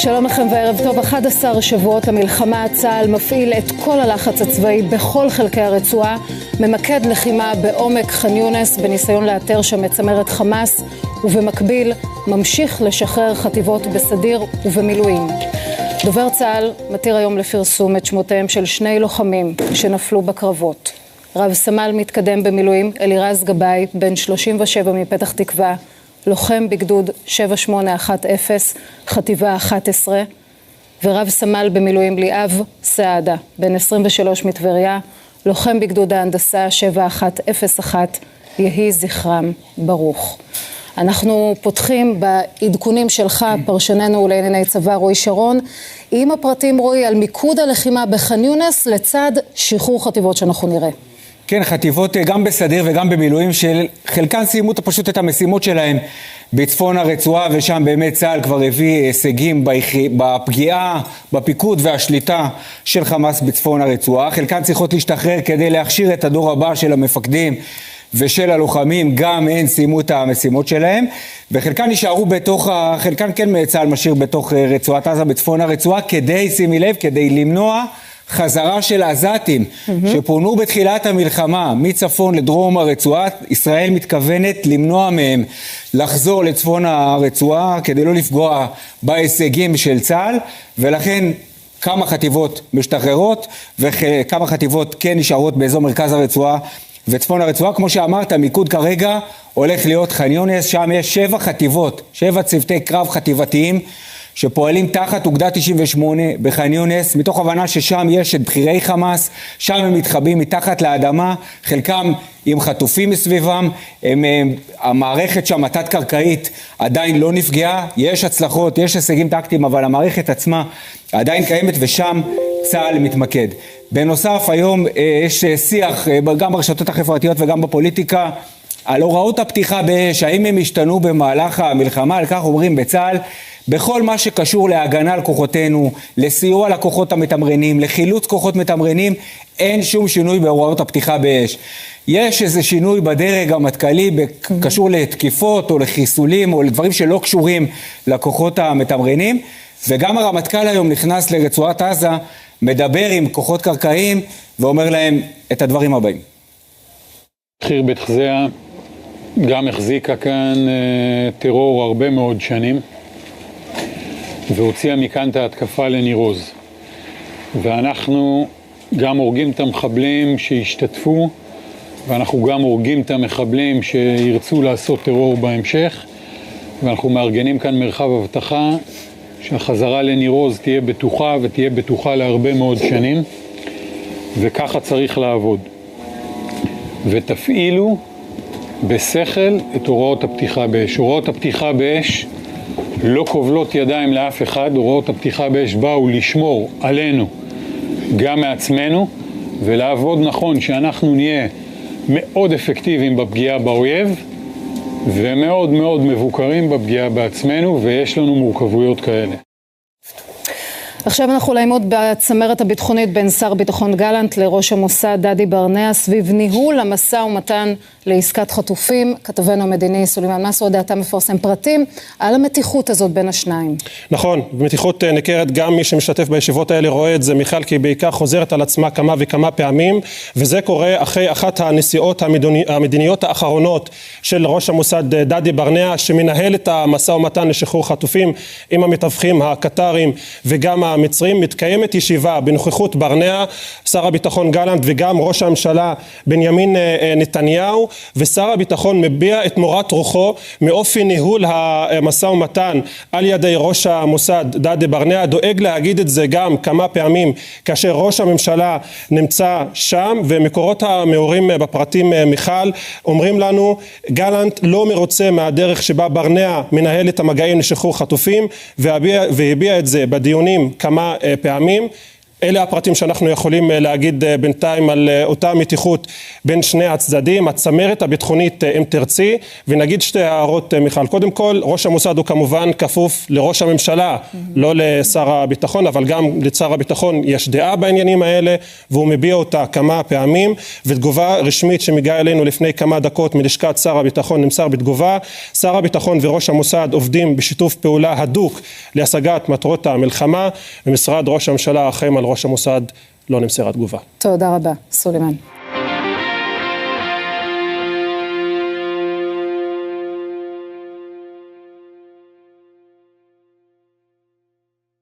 שלום לכם וערב טוב. 11 שבועות למלחמה, צה"ל מפעיל את כל הלחץ הצבאי בכל חלקי הרצועה, ממקד לחימה בעומק ח'אן יונס בניסיון לאתר שם את צמרת חמאס, ובמקביל ממשיך לשחרר חטיבות בסדיר ובמילואים. דובר צה"ל מתיר היום לפרסום את שמותיהם של 2 לוחמים שנפלו בקרבות. רב סמל מתקדם במילואים אלירז גבאי, בן 37 מפתח תקווה, לוחם בגדוד 7810, חטיבה 11, ורב סמל במילואים ליאב סעדה, בן 23 מטבריה, לוחם בגדוד ההנדסה 7101, יהי זכרם ברוך. אנחנו פותחים בעדכונים שלך, פרשננו לענייני צבא רועי שרון, עם הפרטים רועי על מיקוד הלחימה בח'אן יונס לצד שחרור חטיבות שאנחנו נראה. כן, חטיבות גם בסדיר וגם במילואים של חלקן סיימו פשוט את המשימות שלהם בצפון הרצועה, ושם באמת צה"ל כבר הביא הישגים בפגיעה, בפיקוד והשליטה של חמאס בצפון הרצועה. חלקן צריכות להשתחרר כדי להכשיר את הדור הבא של המפקדים ושל הלוחמים, גם הן סיימו את המשימות שלהם, וחלקן נשארו חלקן כן צה"ל משאיר בתוך רצועת עזה בצפון הרצועה, שימי לב, כדי למנוע חזרה של עזתים שפונו בתחילת המלחמה מצפון לדרום הרצועה. ישראל מתכוונת למנוע מהם לחזור לצפון הרצועה כדי לא לפגוע בהישגים של צה"ל, ולכן כמה חטיבות משתחררות וכמה חטיבות כן נשארות באזור מרכז הרצועה וצפון הרצועה. כמו שאמרת, מיקוד כרגע הולך להיות ח'אן יונס, שם יש 7 חטיבות, 7 צוותי קרב חטיבתיים שפועלים תחת אוגדה 98 בח'אן יונס, מתוך הבנה ששם יש את בכירי חמאס, שם הם מתחבאים מתחת לאדמה, חלקם עם חטופים מסביבם, המערכת שם התת קרקעית עדיין לא נפגעה, יש הצלחות, יש הישגים טקטיים, אבל המערכת עצמה עדיין קיימת ושם צה"ל מתמקד. בנוסף, היום יש שיח גם ברשתות החברתיות וגם בפוליטיקה על הוראות הפתיחה באש, האם הם השתנו במהלך המלחמה. על כך אומרים בצה"ל, בכל מה שקשור להגנה על כוחותינו, לסיוע לכוחות המתמרנים, לחילוץ כוחות מתמרנים, אין שום שינוי בהוראות הפתיחה באש. יש איזה שינוי בדרג המטכ"לי קשור לתקיפות או לחיסולים או לדברים שלא קשורים לכוחות המתמרנים, וגם הרמטכ"ל היום נכנס לרצועת עזה, מדבר עם כוחות קרקעיים ואומר להם את הדברים הבאים. חי"ר בית חזיעה גם החזיקה כאן טרור הרבה מאוד שנים, והוציאה מכאן את ההתקפה לניר עוז. ואנחנו גם הורגים את המחבלים שהשתתפו, ואנחנו גם הורגים את המחבלים שירצו לעשות טרור בהמשך, ואנחנו מארגנים כאן מרחב הבטחה שהחזרה לניר עוז תהיה בטוחה, ותהיה בטוחה להרבה מאוד שנים, וככה צריך לעבוד. ותפעילו בשכל את הוראות הפתיחה באש. הוראות הפתיחה באש לא כובלות ידיים לאף אחד, הוראות הפתיחה באש באו לשמור עלינו, גם מעצמנו, ולעבוד נכון שאנחנו נהיה מאוד אפקטיביים בפגיעה באויב, ומאוד מאוד מבוקרים בפגיעה בעצמנו, ויש לנו מורכבויות כאלה. עכשיו אנחנו לעימות בצמרת הביטחונית בין שר ביטחון גלנט לראש המוסד דדי ברנע סביב ניהול המשא ומתן לעסקת חטופים. כתבנו המדיני סולימאן מסעודה, אתה מפרסם פרטים על המתיחות הזאת בין השניים. נכון, מתיחות ניכרת, גם מי שמשתתף בישיבות האלה רואה את זה, מיכל, כי בעיקר חוזרת על עצמה כמה וכמה פעמים, וזה קורה אחרי אחת הנסיעות המדיניות האחרונות של ראש המוסד דדי ברנע, שמנהל את המשא ומתן לשחרור חטופים עם המתווכים הקטרים וגם המצרים. מתקיימת ישיבה בנוכחות ברנע, שר הביטחון גלנט וגם ראש הממשלה בנימין נתניהו, ושר הביטחון מביע את מורת רוחו מאופי ניהול המשא ומתן על ידי ראש המוסד דדי ברנע. דואג להגיד את זה גם כמה פעמים כאשר ראש הממשלה נמצא שם, ומקורות המעורים בפרטים, מיכל, אומרים לנו גלנט לא מרוצה מהדרך שבה ברנע מנהל את המגעים לשחרור חטופים, והביע את זה בדיונים כמה פעמים. אלה הפרטים שאנחנו יכולים להגיד בינתיים על אותה מתיחות בין שני הצדדים. הצמרת הביטחונית, אם תרצי, ונגיד שתי הערות, מיכל. קודם כל, ראש המוסד הוא כמובן כפוף לראש הממשלה, לא לשר הביטחון, אבל גם לשר הביטחון יש דעה בעניינים האלה, והוא מביע אותה כמה פעמים, ותגובה רשמית שמגיעה אלינו לפני כמה דקות מלשכת שר הביטחון נמסר בתגובה, שר הביטחון וראש המוסד עובדים בשיתוף פעולה הדוק להשגת מטרות המלחמה, ומשרד ראש הממשלה אחראים על ראש המוסד לא נמסרה תגובה. תודה רבה, סולימאן.